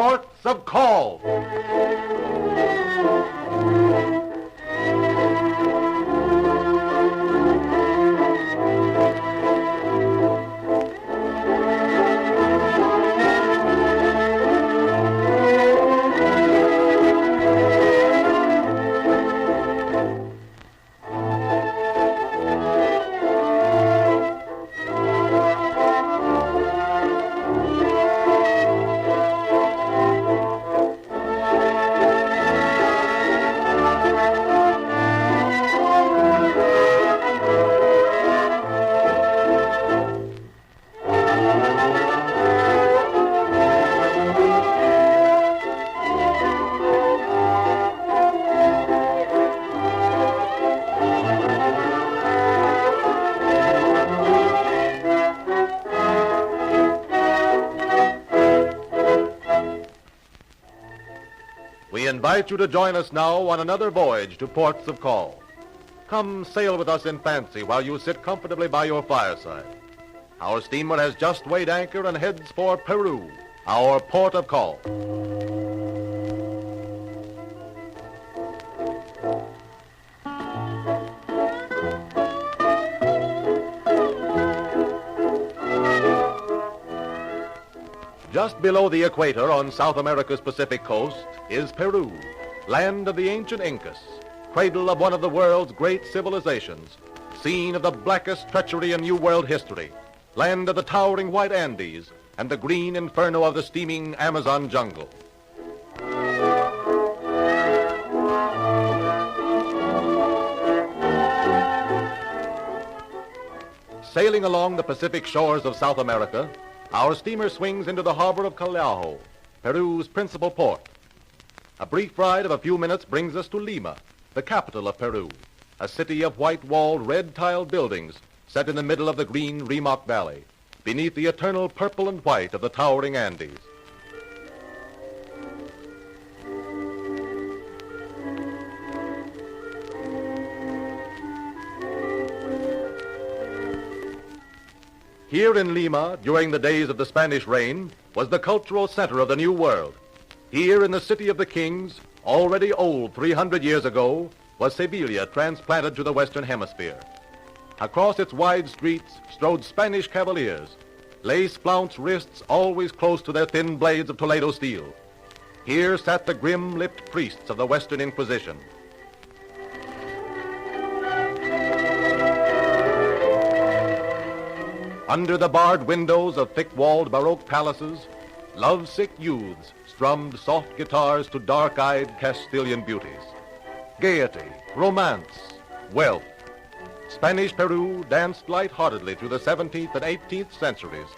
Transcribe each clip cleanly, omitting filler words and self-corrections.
Ports of Call. We invite you to join us now on another voyage to Ports of Call. Come sail with us in fancy while you sit comfortably by your fireside. Our steamer has just weighed anchor and heads for Peru, our port of call. Just below the equator on South America's Pacific coast is Peru, land of the ancient Incas, cradle of one of the world's great civilizations, scene of the blackest treachery in New World history, land of the towering white Andes and the green inferno of the steaming Amazon jungle. Sailing along the Pacific shores of South America, our steamer swings into the harbor of Callao, Peru's principal port. A brief ride of a few minutes brings us to Lima, the capital of Peru, a city of white-walled, red-tiled buildings set in the middle of the green Rimac Valley, beneath the eternal purple and white of the towering Andes. Here in Lima, during the days of the Spanish reign, was the cultural center of the New World. Here in the city of the kings, already old 300 years ago, was Sevilla transplanted to the Western Hemisphere. Across its wide streets strode Spanish cavaliers, lace-flounced wrists always close to their thin blades of Toledo steel. Here sat the grim-lipped priests of the Western Inquisition. Under the barred windows of thick-walled Baroque palaces, lovesick youths strummed soft guitars to dark-eyed Castilian beauties. Gaiety, romance, wealth. Spanish Peru danced lightheartedly through the 17th and 18th centuries,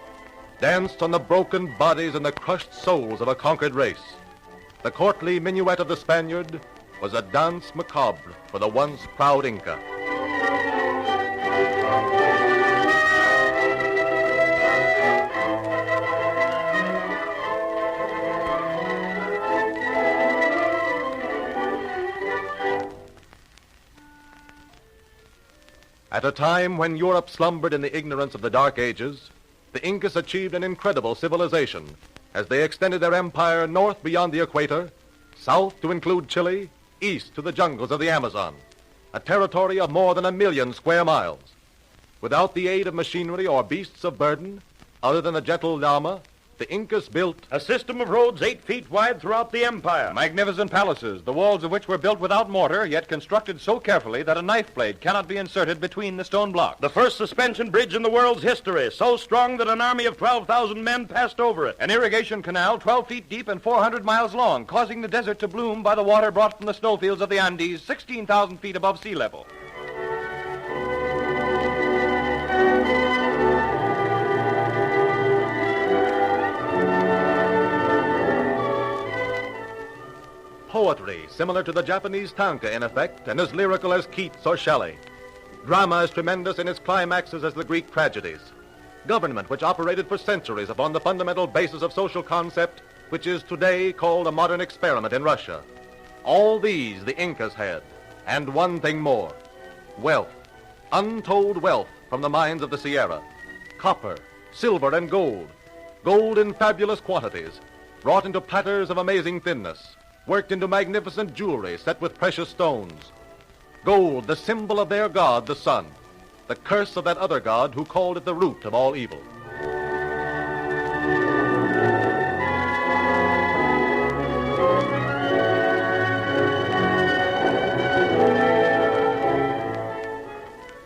danced on the broken bodies and the crushed souls of a conquered race. The courtly minuet of the Spaniard was a dance macabre for the once proud Inca. At a time when Europe slumbered in the ignorance of the Dark Ages, the Incas achieved an incredible civilization as they extended their empire north beyond the equator, south to include Chile, east to the jungles of the Amazon, a territory of more than 1 million square miles. Without the aid of machinery or beasts of burden, other than the gentle llama, the Incas built a system of roads 8 feet wide throughout the empire. Magnificent palaces, the walls of which were built without mortar, yet constructed so carefully that a knife blade cannot be inserted between the stone blocks. The first suspension bridge in the world's history, so strong that an army of 12,000 men passed over it. An irrigation canal 12 feet deep and 400 miles long, causing the desert to bloom by the water brought from the snowfields of the Andes, 16,000 feet above sea level. Poetry, similar to the Japanese tanka in effect, and as lyrical as Keats or Shelley. Drama as tremendous in its climaxes as the Greek tragedies. Government which operated for centuries upon the fundamental basis of social concept, which is today called a modern experiment in Russia. All these the Incas had, and one thing more. Wealth, untold wealth from the mines of the Sierra. Copper, silver, and gold. Gold in fabulous quantities. wrought into platters of amazing thinness, worked into magnificent jewelry set with precious stones. Gold, the symbol of their god, the sun, the curse of that other god who called it the root of all evil.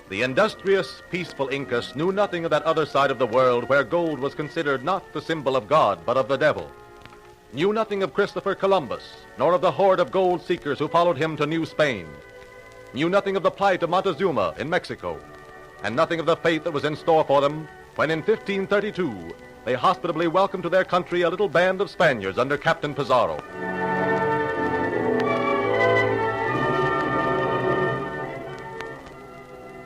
The industrious, peaceful Incas knew nothing of that other side of the world where gold was considered not the symbol of God, but of the devil. Knew nothing of Christopher Columbus, nor of the horde of gold seekers who followed him to New Spain. Knew nothing of the plight of Montezuma in Mexico, and nothing of the fate that was in store for them when in 1532 they hospitably welcomed to their country a little band of Spaniards under Captain Pizarro.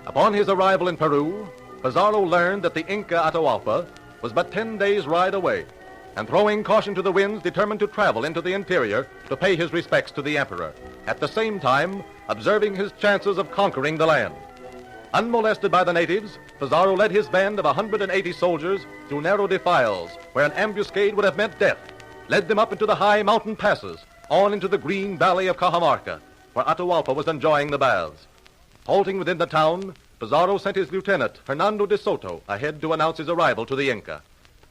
Upon his arrival in Peru, Pizarro learned that the Inca Atahualpa was but 10 days' ride away, and throwing caution to the winds, determined to travel into the interior to pay his respects to the emperor, at the same time observing his chances of conquering the land. Unmolested by the natives, Pizarro led his band of 180 soldiers through narrow defiles where an ambuscade would have meant death, led them up into the high mountain passes, on into the green valley of Cajamarca, where Atahualpa was enjoying the baths. Halting within the town, Pizarro sent his lieutenant, Hernando de Soto, ahead to announce his arrival to the Inca.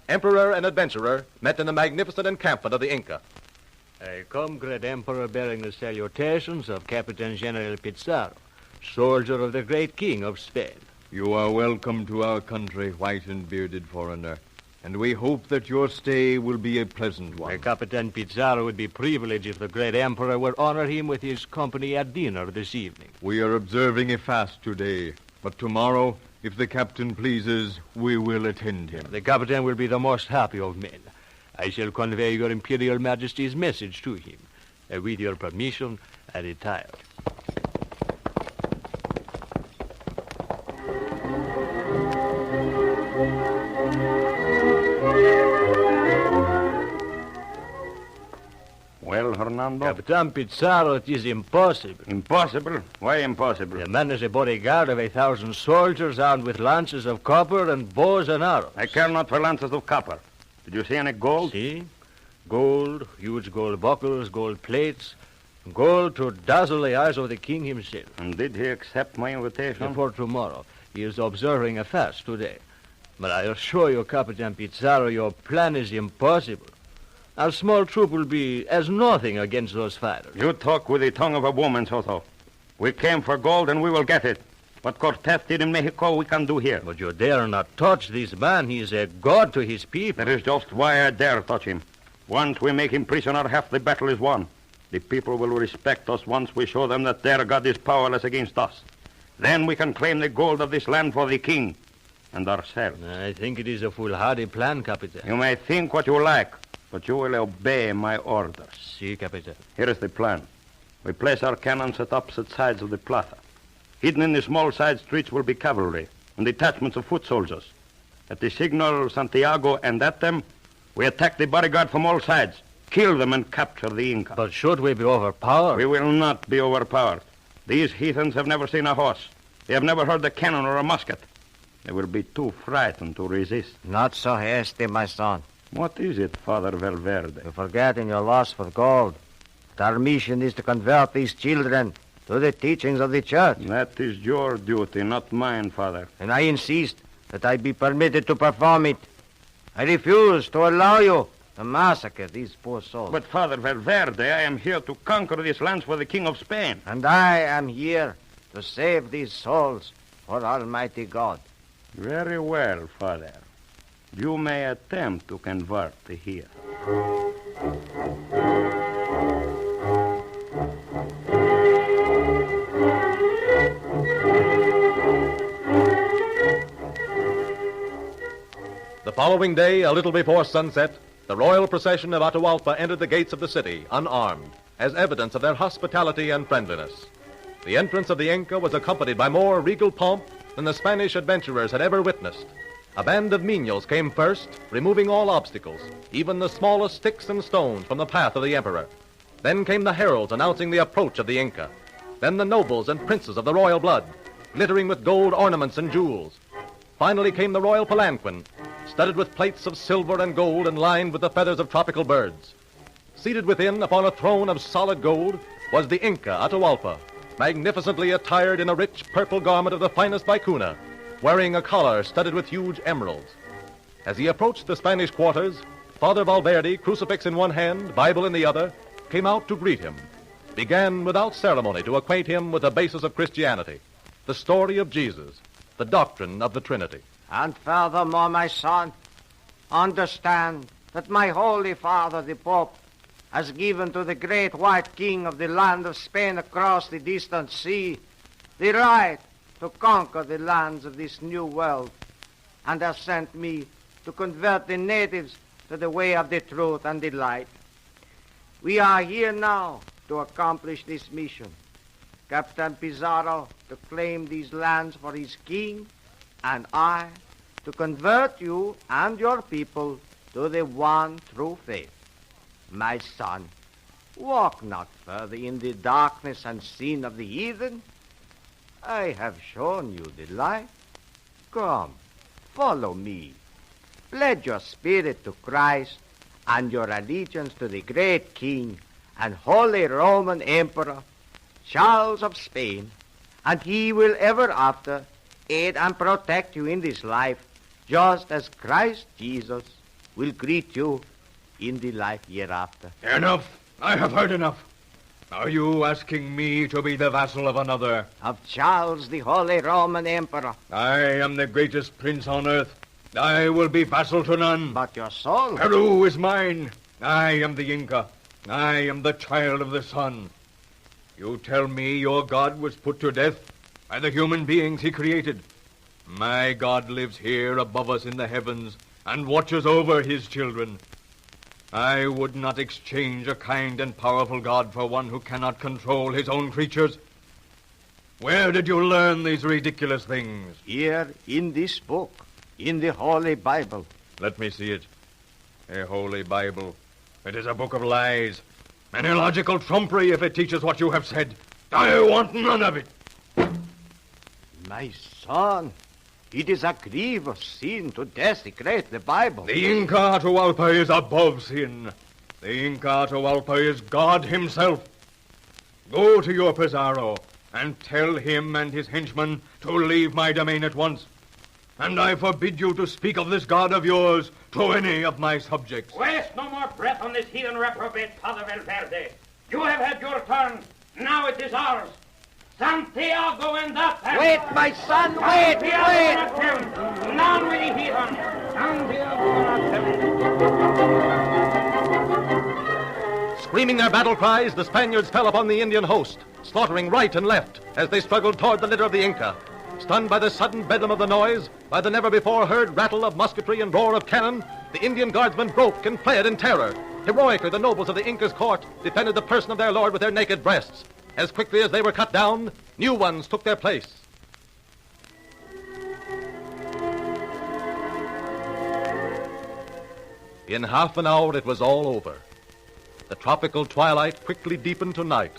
Emperor and adventurer met in the magnificent encampment of the Inca. I come, great Emperor, bearing the salutations of Captain General Pizarro, soldier of the great King of Spain. You are welcome to our country, white and bearded foreigner, and we hope that your stay will be a pleasant one. Captain Pizarro would be privileged if the great Emperor would honor him with his company at dinner this evening. We are observing a fast today, but tomorrow, if the captain pleases, we will attend him. The captain will be the most happy of men. I shall convey your Imperial Majesty's message to him. With your permission, I retire. Well, Hernando? Captain Pizarro, it is impossible. Impossible? Why impossible? The man is a bodyguard of 1,000 soldiers armed with lances of copper and bows and arrows. I care not for lances of copper. Did you see any gold? See? Gold, huge gold buckles, gold plates, gold to dazzle the eyes of the king himself. And did he accept my invitation? For tomorrow. He is observing a fast today. But I assure you, Captain Pizarro, your plan is impossible. Our small troop will be as nothing against those fighters. You talk with the tongue of a woman, Soto. We came for gold and we will get it. What Cortez did in Mexico, we can do here. But you dare not touch this man. He is a god to his people. That is just why I dare touch him. Once we make him prisoner, half the battle is won. The people will respect us once we show them that their God is powerless against us. Then we can claim the gold of this land for the king and ourselves. I think it is a foolhardy plan, Captain. You may think what you like, but you will obey my orders. Si, Captain. Here is the plan. We place our cannons at opposite sides of the plaza. Hidden in the small side streets will be cavalry and detachments of foot soldiers. At the signal Santiago and at them, we attack the bodyguard from all sides, kill them and capture the Inca. But should we be overpowered? We will not be overpowered. These heathens have never seen a horse. They have never heard a cannon or a musket. They will be too frightened to resist. Not so hasty, my son. What is it, Father Valverde? You forget in your loss for gold. Our mission is to convert these children to the teachings of the church. That is your duty, not mine, Father. And I insist that I be permitted to perform it. I refuse to allow you to massacre these poor souls. But, Father Valverde, I am here to conquer these lands for the King of Spain. And I am here to save these souls for Almighty God. Very well, Father. You may attempt to convert here. The following day, a little before sunset, the royal procession of Atahualpa entered the gates of the city, unarmed, as evidence of their hospitality and friendliness. The entrance of the Inca was accompanied by more regal pomp than the Spanish adventurers had ever witnessed. A band of menials came first, removing all obstacles, even the smallest sticks and stones from the path of the emperor. Then came the heralds announcing the approach of the Inca. Then the nobles and princes of the royal blood, glittering with gold ornaments and jewels. Finally came the royal palanquin, studded with plates of silver and gold and lined with the feathers of tropical birds. Seated within upon a throne of solid gold was the Inca Atahualpa, magnificently attired in a rich purple garment of the finest vicuna, wearing a collar studded with huge emeralds. As he approached the Spanish quarters, Father Valverde, crucifix in one hand, Bible in the other, came out to greet him, began without ceremony to acquaint him with the basis of Christianity, the story of Jesus, the doctrine of the Trinity. And furthermore, my son, understand that my Holy Father, the Pope, has given to the great white king of the land of Spain across the distant sea the right to conquer the lands of this new world, and has sent me to convert the natives to the way of the truth and the light. We are here now to accomplish this mission. Captain Pizarro to claim these lands for his king, and I to convert you and your people to the one true faith. My son, walk not further in the darkness and sin of the heathen. I have shown you the light. Come, follow me. Pledge your spirit to Christ and your allegiance to the great King and Holy Roman Emperor, Charles of Spain, and he will ever after aid and protect you in this life, just as Christ Jesus will greet you in the life hereafter. Enough. I have heard enough. Are you asking me to be the vassal of another? Of Charles, the Holy Roman Emperor. I am the greatest prince on earth. I will be vassal to none. But your soul... Peru is mine. I am the Inca. I am the child of the sun. You tell me your God was put to death by the human beings he created. My God lives here above us in the heavens and watches over his children. I would not exchange a kind and powerful God for one who cannot control his own creatures. Where did you learn these ridiculous things? Here in this book, in the Holy Bible. Let me see it. A Holy Bible. It is a book of lies. An illogical trumpery if it teaches what you have said. I want none of it. My son, it is a grievous sin to desecrate the Bible. The Inca Atahualpa is above sin. The Inca Atahualpa is God himself. Go to your Pizarro and tell him and his henchmen to leave my domain at once. And I forbid you to speak of this God of yours to any of my subjects. Waste no more breath on this heathen reprobate, Father Valverde. You have had your turn. Now it is ours. Santiago and that... Wait, my son, wait, wait! None with the heathen. Santiago and Screaming their battle cries, the Spaniards fell upon the Indian host, slaughtering right and left as they struggled toward the litter of the Inca. Stunned by the sudden bedlam of the noise, by the never-before-heard rattle of musketry and roar of cannon, the Indian guardsmen broke and fled in terror. Heroically, the nobles of the Inca's court defended the person of their lord with their naked breasts. As quickly as they were cut down, new ones took their place. In half an hour, it was all over. The tropical twilight quickly deepened to night,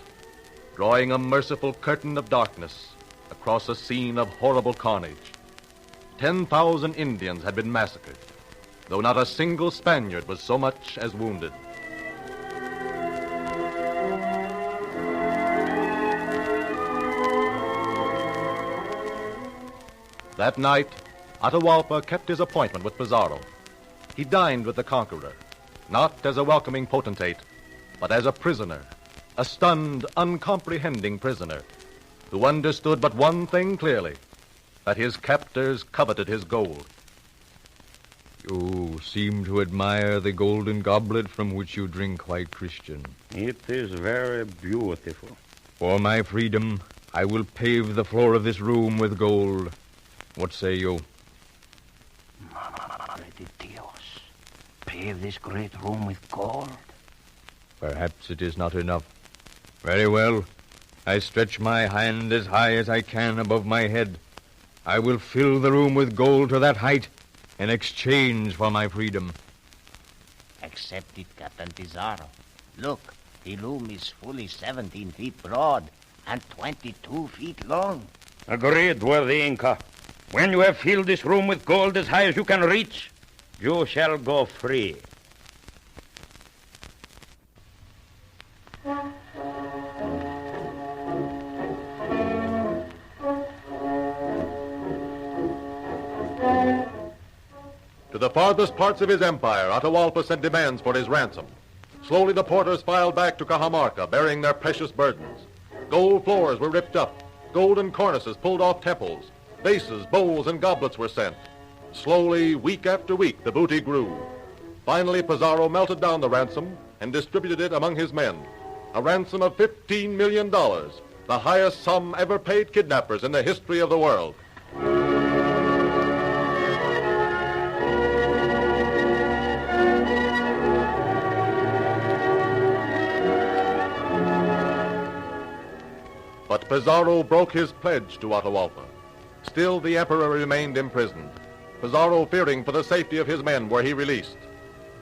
drawing a merciful curtain of darkness across a scene of horrible carnage. 10,000 Indians had been massacred, though not a single Spaniard was so much as wounded. That night, Atahualpa kept his appointment with Pizarro. He dined with the conqueror, not as a welcoming potentate, but as a prisoner, a stunned, uncomprehending prisoner, who understood but one thing clearly, that his captors coveted his gold. You seem to admire the golden goblet from which you drink, white Christian. It is very beautiful. For my freedom, I will pave the floor of this room with gold. What say you? Madre de Dios, pave this great room with gold. Perhaps it is not enough. Very well. I stretch my hand as high as I can above my head. I will fill the room with gold to that height in exchange for my freedom. Accept it, Captain Pizarro. Look, the loom is fully 17 feet broad and 22 feet long. Agreed, worthy Inca. When you have filled this room with gold as high as you can reach, you shall go free. To the farthest parts of his empire, Atahualpa sent demands for his ransom. Slowly the porters filed back to Cajamarca, bearing their precious burdens. Gold floors were ripped up, golden cornices pulled off temples, vases, bowls, and goblets were sent. Slowly, week after week, the booty grew. Finally, Pizarro melted down the ransom and distributed it among his men. A ransom of $15 million, the highest sum ever paid kidnappers in the history of the world. But Pizarro broke his pledge to Atahualpa. Still, the emperor remained imprisoned. Pizarro, fearing for the safety of his men, were he released.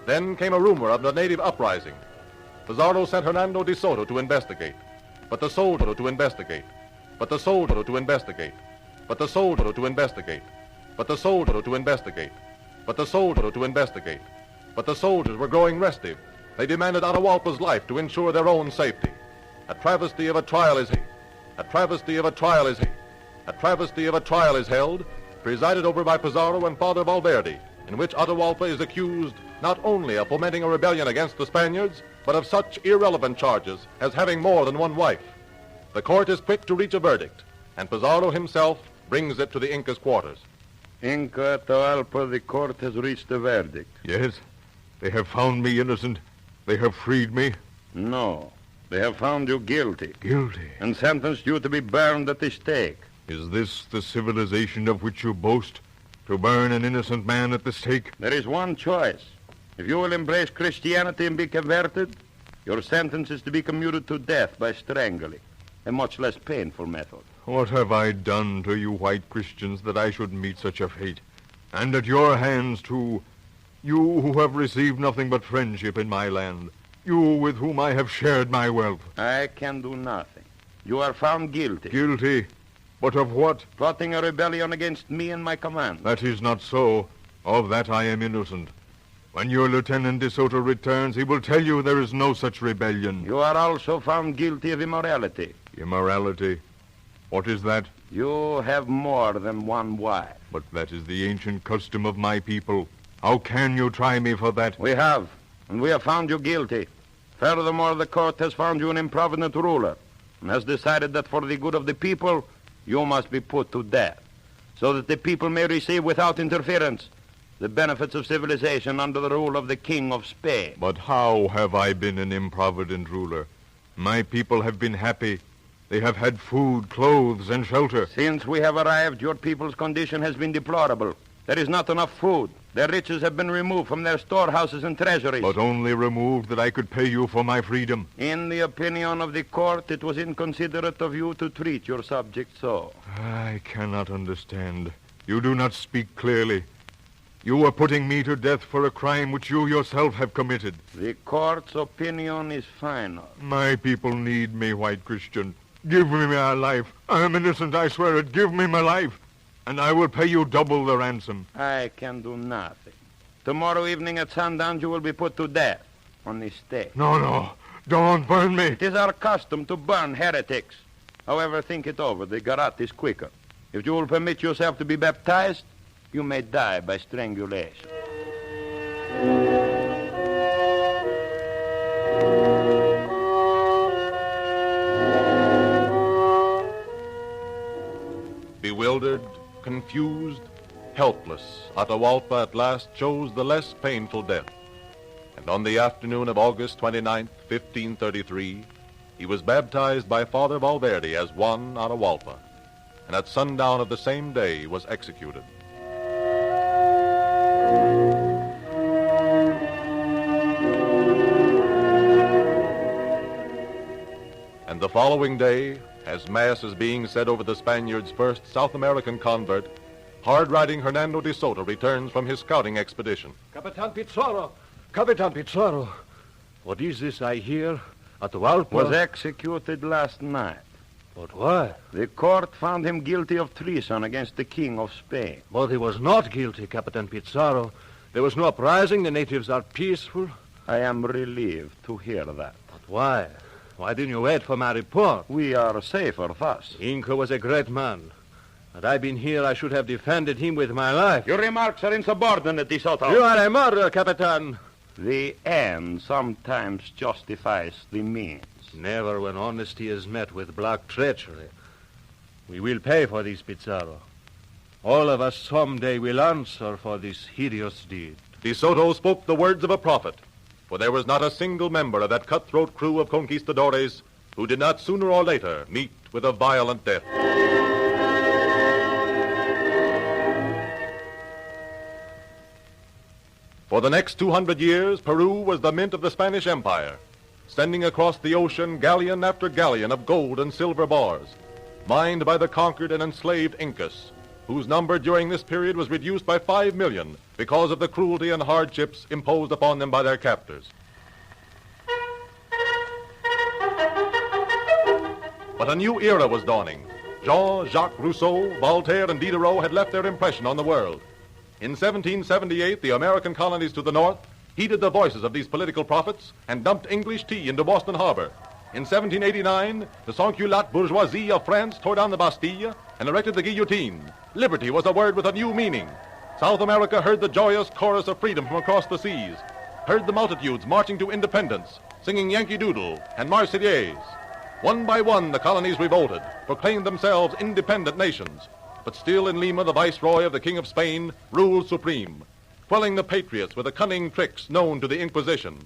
Then came a rumor of the native uprising. Pizarro sent Hernando de Soto to investigate. But the soldier to investigate. But the soldier to investigate. But the soldier to investigate. But the soldier to investigate. But the soldier to investigate. But the soldiers were growing restive. They demanded Atahualpa's life to ensure their own safety. A travesty of a trial is he. A travesty of a trial is he. A travesty of a trial is held, presided over by Pizarro and Father Valverde, in which Atahualpa is accused not only of fomenting a rebellion against the Spaniards, but of such irrelevant charges as having more than one wife. The court is quick to reach a verdict, and Pizarro himself brings it to the Inca's quarters. Inca Atahualpa, the court has reached a verdict. Yes? They have found me innocent. They have freed me. No, they have found you guilty. Guilty? And sentenced you to be burned at the stake. Is this the civilization of which you boast? To burn an innocent man at the stake? There is one choice. If you will embrace Christianity and be converted, your sentence is to be commuted to death by strangling, a much less painful method. What have I done to you white Christians that I should meet such a fate? And at your hands, too, you who have received nothing but friendship in my land, you with whom I have shared my wealth. I can do nothing. You are found guilty. Guilty? But of what? Plotting a rebellion against me and my command. That is not so. Of that I am innocent. When your Lieutenant de Soto returns, he will tell you there is no such rebellion. You are also found guilty of immorality. Immorality? What is that? You have more than one wife. But that is the ancient custom of my people. How can you try me for that? We have, and we have found you guilty. Furthermore, the court has found you an improvident ruler, and has decided that for the good of the people, you must be put to death, so that the people may receive without interference the benefits of civilization under the rule of the King of Spain. But how have I been an improvident ruler? My people have been happy. They have had food, clothes, and shelter. Since we have arrived, your people's condition has been deplorable. There is not enough food. Their riches have been removed from their storehouses and treasuries. But only removed that I could pay you for my freedom. In the opinion of the court, it was inconsiderate of you to treat your subjects so. I cannot understand. You do not speak clearly. You are putting me to death for a crime which you yourself have committed. The court's opinion is final. My people need me, white Christian. Give me my life. I am innocent, I swear it. Give me my life, and I will pay you double the ransom. I can do nothing. Tomorrow evening at sundown, you will be put to death on the stake. No, don't burn me. It is our custom to burn heretics. However, think it over. The garrote is quicker. If you will permit yourself to be baptized, you may die by strangulation. Bewildered, confused, helpless, Atahualpa at last chose the less painful death. And on the afternoon of August 29th, 1533, he was baptized by Father Valverde as Juan Atahualpa, and at sundown of the same day was executed. And the following day, as Mass is being said over the Spaniards' first South American convert, hard-riding Hernando de Soto returns from his scouting expedition. Capitan Pizarro! Capitan Pizarro! What is this I hear? Atahualpa was executed last night. But why? The court found him guilty of treason against the King of Spain. But he was not guilty, Capitan Pizarro. There was no uprising. The natives are peaceful. I am relieved to hear that. But why? Why didn't you wait for my report? We are safer thus. Inca was a great man. Had I been here, I should have defended him with my life. Your remarks are insubordinate, De Soto. You are a murderer, Capitan. The end sometimes justifies the means. Never when honesty is met with black treachery. We will pay for this, Pizarro. All of us someday will answer for this hideous deed. De Soto spoke the words of a prophet, for there was not a single member of that cutthroat crew of conquistadores who did not sooner or later meet with a violent death. For the next 200 years, Peru was the mint of the Spanish Empire, sending across the ocean galleon after galleon of gold and silver bars, mined by the conquered and enslaved Incas, whose number during this period was reduced by 5 million because of the cruelty and hardships imposed upon them by their captors. But a new era was dawning. Jean-Jacques Rousseau, Voltaire, and Diderot had left their impression on the world. In 1778, the American colonies to the north heeded the voices of these political prophets and dumped English tea into Boston Harbor. In 1789, the sans-culotte bourgeoisie of France tore down the Bastille and erected the guillotine. Liberty was a word with a new meaning. South America heard the joyous chorus of freedom from across the seas, heard the multitudes marching to independence, singing Yankee Doodle and Marseillaise. One by one, the colonies revolted, proclaimed themselves independent nations. But still in Lima, the viceroy of the King of Spain ruled supreme, quelling the patriots with the cunning tricks known to the Inquisition.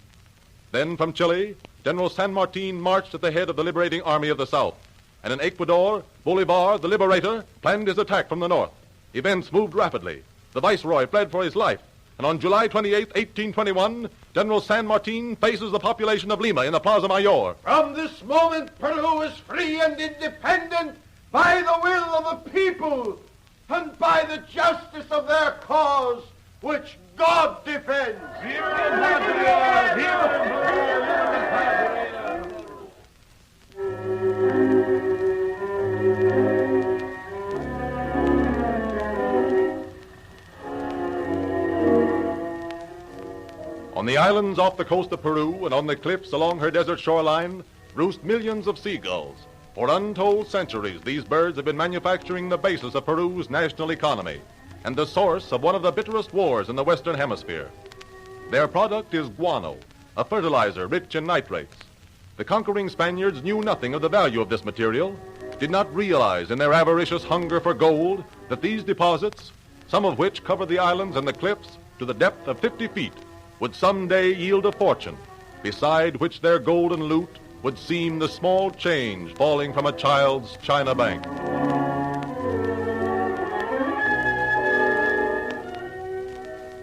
Then from Chile, General San Martin marched at the head of the liberating army of the South. And in Ecuador, Bolivar, the liberator, planned his attack from the north. Events moved rapidly. The viceroy fled for his life. And on July 28, 1821, General San Martin faces the population of Lima in the Plaza Mayor. From this moment, Peru is free and independent by the will of the people and by the justice of their cause, which God defends. On the islands off the coast of Peru and on the cliffs along her desert shoreline roost millions of seagulls. For untold centuries, these birds have been manufacturing the basis of Peru's national economy and the source of one of the bitterest wars in the Western Hemisphere. Their product is guano, a fertilizer rich in nitrates. The conquering Spaniards knew nothing of the value of this material, did not realize in their avaricious hunger for gold that these deposits, some of which cover the islands and the cliffs to the depth of 50 feet, would someday yield a fortune, beside which their golden loot would seem the small change falling from a child's china bank.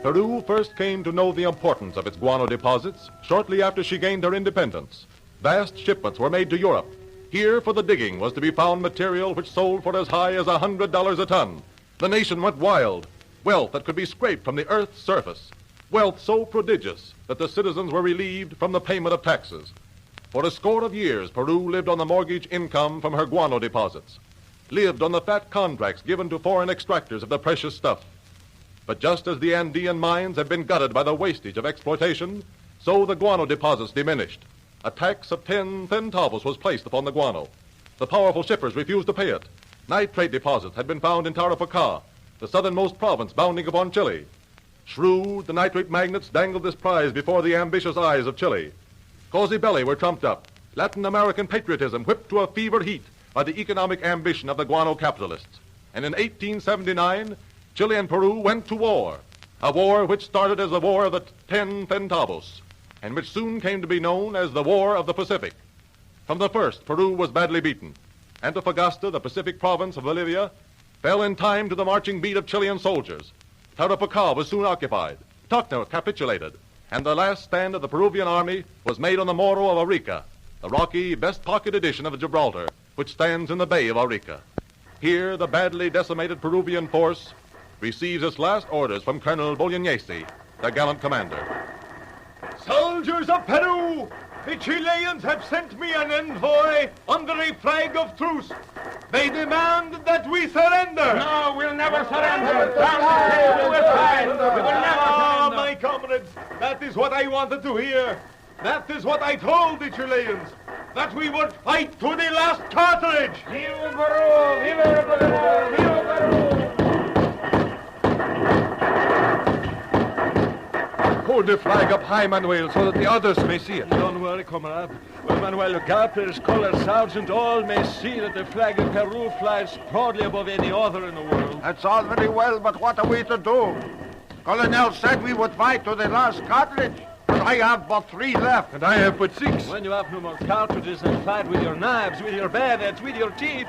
Peru first came to know the importance of its guano deposits shortly after she gained her independence. Vast shipments were made to Europe. Here, for the digging, was to be found material which sold for as high as $100 a ton. The nation went wild. Wealth that could be scraped from the earth's surface. Wealth so prodigious that the citizens were relieved from the payment of taxes. For a score of years, Peru lived on the mortgage income from her guano deposits, lived on the fat contracts given to foreign extractors of the precious stuff. But just as the Andean mines had been gutted by the wastage of exploitation, so the guano deposits diminished. A tax of 10 centavos was placed upon the guano. The powerful shippers refused to pay it. Nitrate deposits had been found in Tarapacá, the southernmost province bounding upon Chile. Shrewd, the nitrate magnates dangled this prize before the ambitious eyes of Chile. Cosy belly were trumped up, Latin American patriotism whipped to a fever heat by the economic ambition of the guano capitalists. And in 1879, Chile and Peru went to war, a war which started as the War of the 10 centavos, and which soon came to be known as the War of the Pacific. From the first, Peru was badly beaten. Antofagasta, the Pacific province of Bolivia, fell in time to the marching beat of Chilean soldiers. Tarapacá was soon occupied. Tacna capitulated, and the last stand of the Peruvian army was made on the Morro of Arica, the rocky, best-pocket edition of Gibraltar, which stands in the Bay of Arica. Here, the badly decimated Peruvian force receives its last orders from Colonel Bolognesi, their gallant commander. Soldiers of Peru, the Chileans have sent me an envoy under a flag of truce. They demand that we surrender. No, we'll never surrender. We will fight. We will never surrender. My comrades, that is what I wanted to hear. That is what I told the Chileans. that we would fight to the last cartridge. Viva Peru! Viva Peru! Viva Peru! Hold the flag up high, Manuel, so that the others may see it. Don't worry, comrade. When Manuel Garper's color sergeant, all may see that the flag of Peru flies proudly above any other in the world. That's all very well, but what are we to do? Colonel said we would fight to the last cartridge, but I have but 3 left. And I have but 6. When you have no more cartridges, then fight with your knives, with your bayonets, with your teeth.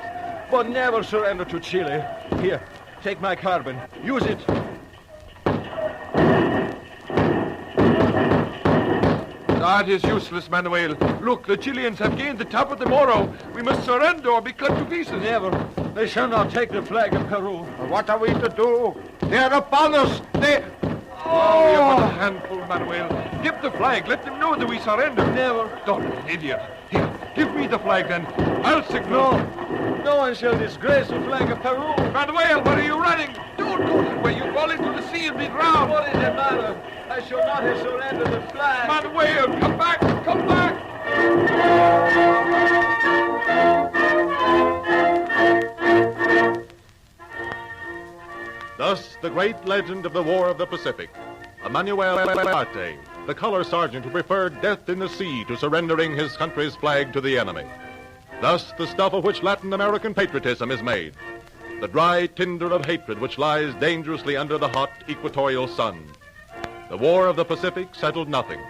But never surrender to Chile. Here, take my carbine. Use it. That is useless, Manuel. Look, the Chileans have gained the top of the Morro. We must surrender or be cut to pieces. Never. They shall not take the flag of Peru. What are we to do? They're upon us. They... Oh, we have but a handful, Manuel. Dip the flag. Let them know that we surrender. Never. Don't be an idiot. Here, give me the flag then. I'll signal. No one shall disgrace the flag of Peru. Manuel, where are you running? Don't go that way. You'll fall into the sea and be drowned. What is the matter? I shall not have surrendered the flag. Manuel, come back. Come back. Thus, the great legend of the War of the Pacific, Emmanuel Arte, the color sergeant who preferred death in the sea to surrendering his country's flag to the enemy. Thus, the stuff of which Latin American patriotism is made, the dry tinder of hatred which lies dangerously under the hot equatorial sun. The War of the Pacific settled nothing.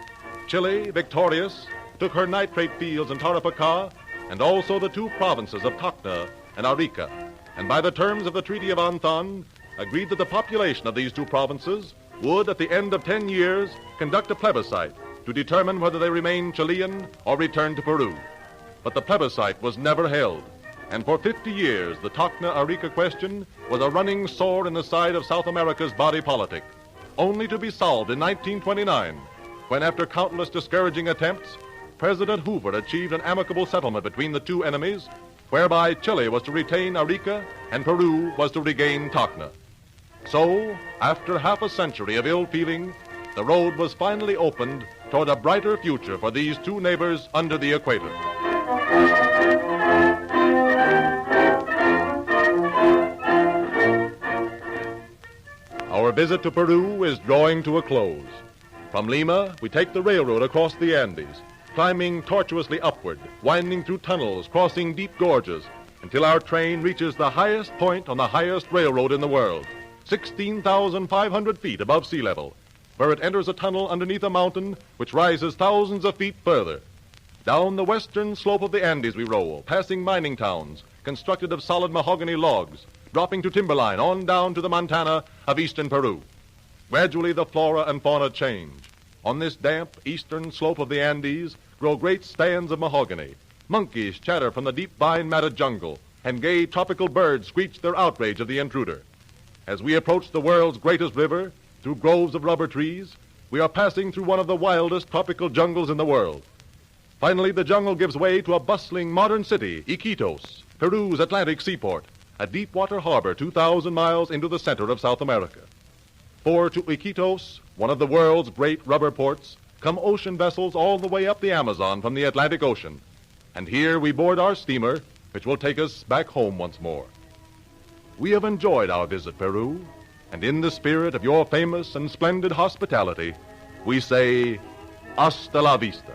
Chile, victorious, took her nitrate fields in Tarapacá and also the 2 provinces of Tacna and Arica, and by the terms of the Treaty of Anthon, agreed that the population of these 2 provinces would, at the end of 10 years, conduct a plebiscite to determine whether they remain Chilean or return to Peru. But the plebiscite was never held, and for 50 years the Tacna-Arica question was a running sore in the side of South America's body politic, only to be solved in 1929, when after countless discouraging attempts, President Hoover achieved an amicable settlement between the 2 enemies, whereby Chile was to retain Arica and Peru was to regain Tacna. So, after half a century of ill feeling, the road was finally opened toward a brighter future for these 2 neighbors under the equator. Our visit to Peru is drawing to a close. From Lima, we take the railroad across the Andes, climbing tortuously upward, winding through tunnels, crossing deep gorges, until our train reaches the highest point on the highest railroad in the world, 16,500 feet above sea level, where it enters a tunnel underneath a mountain which rises thousands of feet further. Down the western slope of the Andes we roll, passing mining towns constructed of solid mahogany logs, dropping to timberline on down to the Montana of eastern Peru. Gradually the flora and fauna change. On this damp eastern slope of the Andes grow great stands of mahogany. Monkeys chatter from the deep vine-matted jungle, and gay tropical birds screech their outrage of the intruder. As we approach the world's greatest river, through groves of rubber trees, we are passing through one of the wildest tropical jungles in the world. Finally, the jungle gives way to a bustling modern city, Iquitos, Peru's Atlantic seaport, a deep-water harbor 2,000 miles into the center of South America. For to Iquitos, one of the world's great rubber ports, come ocean vessels all the way up the Amazon from the Atlantic Ocean. And here we board our steamer, which will take us back home once more. We have enjoyed our visit, Peru, and in the spirit of your famous and splendid hospitality, we say, hasta la vista.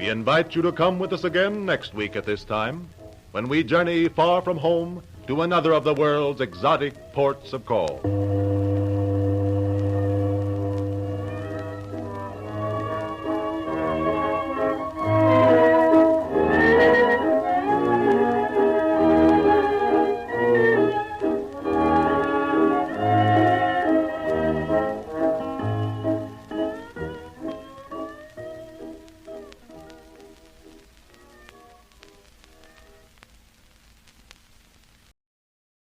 We invite you to come with us again next week at this time, when we journey far from home to another of the world's exotic ports of call.